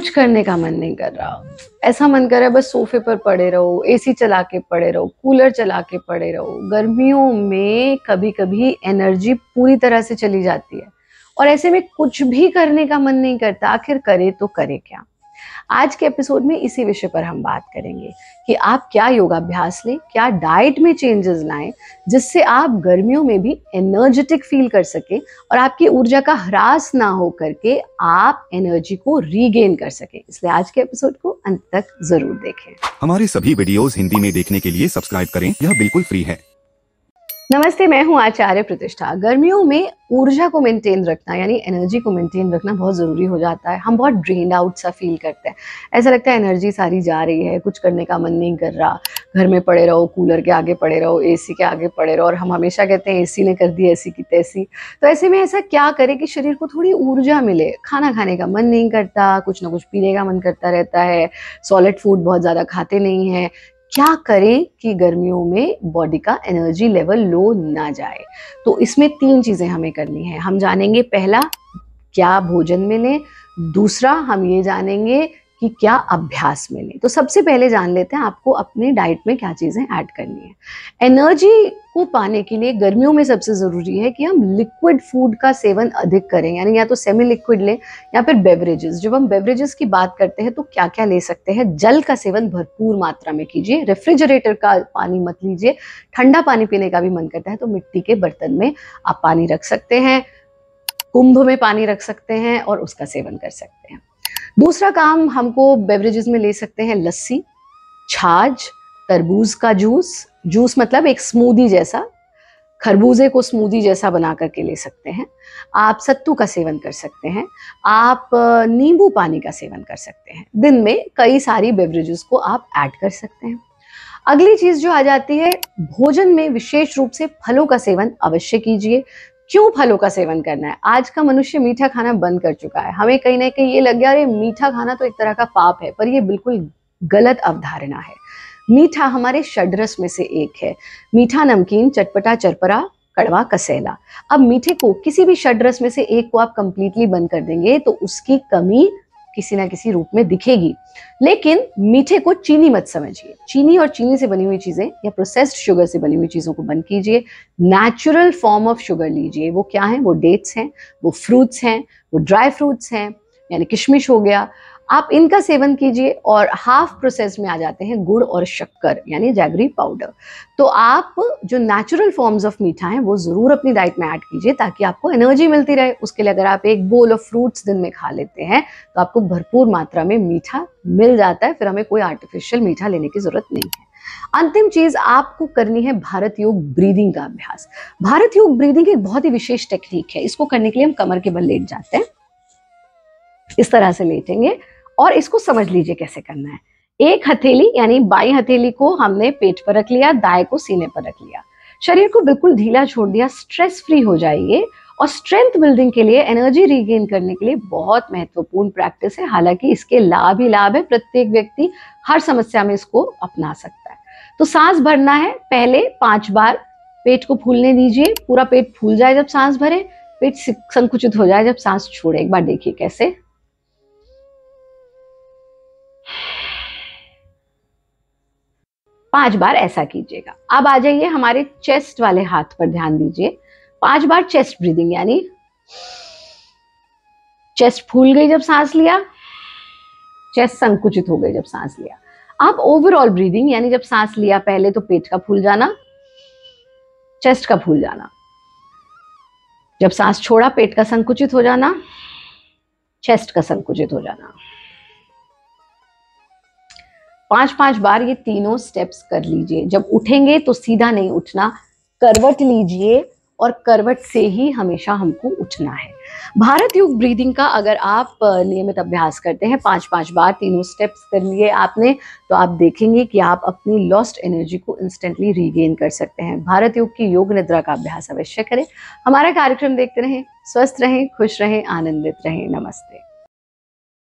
कुछ करने का मन नहीं कर रहा, ऐसा मन कर रहा है बस सोफे पर पड़े रहो, एसी चला के पड़े रहो, कूलर चला के पड़े रहो। गर्मियों में कभी कभी एनर्जी पूरी तरह से चली जाती है और ऐसे में कुछ भी करने का मन नहीं करता। आखिर करे तो करे क्या। आज के एपिसोड में इसी विषय पर हम बात करेंगे कि आप क्या योगाभ्यास लें, क्या डाइट में चेंजेस लाएं जिससे आप गर्मियों में भी एनर्जेटिक फील कर सके और आपकी ऊर्जा का ह्रास ना हो करके आप एनर्जी को रीगेन कर सके। इसलिए आज के एपिसोड को अंत तक जरूर देखें। हमारे सभी वीडियोस हिंदी में देखने के लिए सब्सक्राइब करें, यह बिल्कुल फ्री है। नमस्ते, मैं हूं आचार्य प्रतिष्ठा। गर्मियों में ऊर्जा को मेंटेन रखना यानी एनर्जी को मेंटेन रखना बहुत ज़रूरी हो जाता है। हम बहुत ड्रेन्ड आउट सा फील करते हैं, ऐसा लगता है एनर्जी सारी जा रही है, कुछ करने का मन नहीं कर रहा, घर में पड़े रहो, कूलर के आगे पड़े रहो, एसी के आगे पड़े रहो। और हम हमेशा कहते हैं एसी ने कर दी ऐसी की तैसी। तो ऐसे में ऐसा क्या करें कि शरीर को थोड़ी ऊर्जा मिले। खाना खाने का मन नहीं करता, कुछ ना कुछ पीने का मन करता रहता है, सॉलिड फूड बहुत ज़्यादा खाते नहीं हैं। क्या करें कि गर्मियों में बॉडी का एनर्जी लेवल लो ना जाए। तो इसमें 3 चीजें हमें करनी है। हम जानेंगे पहला क्या भोजन में लें, दूसरा हम ये जानेंगे कि क्या अभ्यास में लें। तो सबसे पहले जान लेते हैं आपको अपने डाइट में क्या चीजें ऐड करनी है। एनर्जी को पाने के लिए गर्मियों में सबसे जरूरी है कि हम लिक्विड फूड का सेवन अधिक करें, यानी या तो सेमी लिक्विड लें या फिर बेवरेजेस। जब हम बेवरेजेस की बात करते हैं तो क्या क्या ले सकते हैं। जल का सेवन भरपूर मात्रा में कीजिए, रेफ्रिजरेटर का पानी मत लीजिए। ठंडा पानी पीने का भी मन करता है तो मिट्टी के बर्तन में आप पानी रख सकते हैं, कुंभ में पानी रख सकते हैं और उसका सेवन कर सकते हैं। दूसरा काम हमको बेवरेजेस में ले सकते हैं लस्सी, छाछ, तरबूज का जूस मतलब एक स्मूदी जैसा, खरबूजे को स्मूदी जैसा बना करके ले सकते हैं। आप सत्तू का सेवन कर सकते हैं, आप नींबू पानी का सेवन कर सकते हैं। दिन में कई सारी बेवरेजेस को आप ऐड कर सकते हैं। अगली चीज जो आ जाती है, भोजन में विशेष रूप से फलों का सेवन अवश्य कीजिए। क्यों फलों का सेवन करना है? आज का मनुष्य मीठा खाना बंद कर चुका है। हमें कहीं ना कहीं ये लग गया अरे मीठा खाना तो एक तरह का पाप है, पर ये बिल्कुल गलत अवधारणा है। मीठा हमारे षड्रस में से एक है। मीठा, नमकीन, चटपटा, चरपरा, कड़वा, कसैला। अब मीठे को किसी भी षड्रस में से एक को आप कंप्लीटली बंद कर देंगे तो उसकी कमी किसी ना किसी रूप में दिखेगी। लेकिन मीठे को चीनी मत समझिए। चीनी और चीनी से बनी हुई चीजें या प्रोसेस्ड शुगर से बनी हुई चीजों को बंद कीजिए। नेचुरल फॉर्म ऑफ शुगर लीजिए। वो क्या है? वो डेट्स हैं, वो फ्रूट्स हैं, वो ड्राई फ्रूट्स हैं, यानी किशमिश हो गया। आप इनका सेवन कीजिए। और हाफ प्रोसेस में आ जाते हैं गुड़ और शक्कर यानी जैगरी पाउडर। तो आप जो नेचुरल फॉर्म्स ऑफ मीठा है वो जरूर अपनी डाइट में ऐड कीजिए ताकि आपको एनर्जी मिलती रहे। उसके लिए अगर आप एक बोल ऑफ फ्रूट्स दिन में खा लेते हैं तो आपको भरपूर मात्रा में मीठा मिल जाता है, फिर हमें कोई आर्टिफिशियल मीठा लेने की जरूरत नहीं है। अंतिम चीज आपको करनी है भारत योग ब्रीदिंग का अभ्यास। भारत योग ब्रीदिंग एक बहुत ही विशेष टेक्निक है। इसको करने के लिए हम कमर के बल लेट जाते हैं, इस तरह से लेटेंगे और इसको समझ लीजिए कैसे करना है। एक हथेली यानी बाईं हथेली को हमने पेट पर रख लिया, दाएं को सीने पर रख लिया, शरीर को बिल्कुल ढीला छोड़ दिया, स्ट्रेस फ्री हो जाइए। और स्ट्रेंथ बिल्डिंग के लिए, एनर्जी रीगेन करने के लिए बहुत महत्वपूर्ण प्रैक्टिस है। हालांकि इसके लाभ ही लाभ है, प्रत्येक व्यक्ति हर समस्या में इसको अपना सकता है। तो सांस भरना है, पहले 5 बार पेट को फूलने दीजिए। पूरा पेट फूल जाए जब सांस भरे, पेट संकुचित हो जाए जब सांस छोड़े। एक बार देखिए कैसे। 5 बार ऐसा कीजिएगा। अब आ जाइए हमारे चेस्ट वाले हाथ पर ध्यान दीजिए। 5 बार चेस्ट ब्रीदिंग यानी चेस्ट फूल गई जब सांस लिया, चेस्ट संकुचित हो गई जब सांस लिया। अब ओवरऑल ब्रीदिंग यानी जब सांस लिया पहले तो पेट का फूल जाना, चेस्ट का फूल जाना, जब सांस छोड़ा पेट का संकुचित हो जाना, चेस्ट का संकुचित हो जाना। 5-5 बार ये तीनों स्टेप्स कर लीजिए। जब उठेंगे तो सीधा नहीं उठना, करवट लीजिए और करवट से ही हमेशा हमको उठना है। भारत योग ब्रीदिंग का अगर आप नियमित अभ्यास करते हैं, 5-5 बार तीनों स्टेप्स कर लिए आपने, तो आप देखेंगे कि आप अपनी लॉस्ट एनर्जी को इंस्टेंटली रीगेन कर सकते हैं। भारत योग की योग निद्रा का अभ्यास अवश्य करें। हमारा कार्यक्रम देखते रहें, स्वस्थ रहें, खुश रहें, आनंदित रहें। नमस्ते।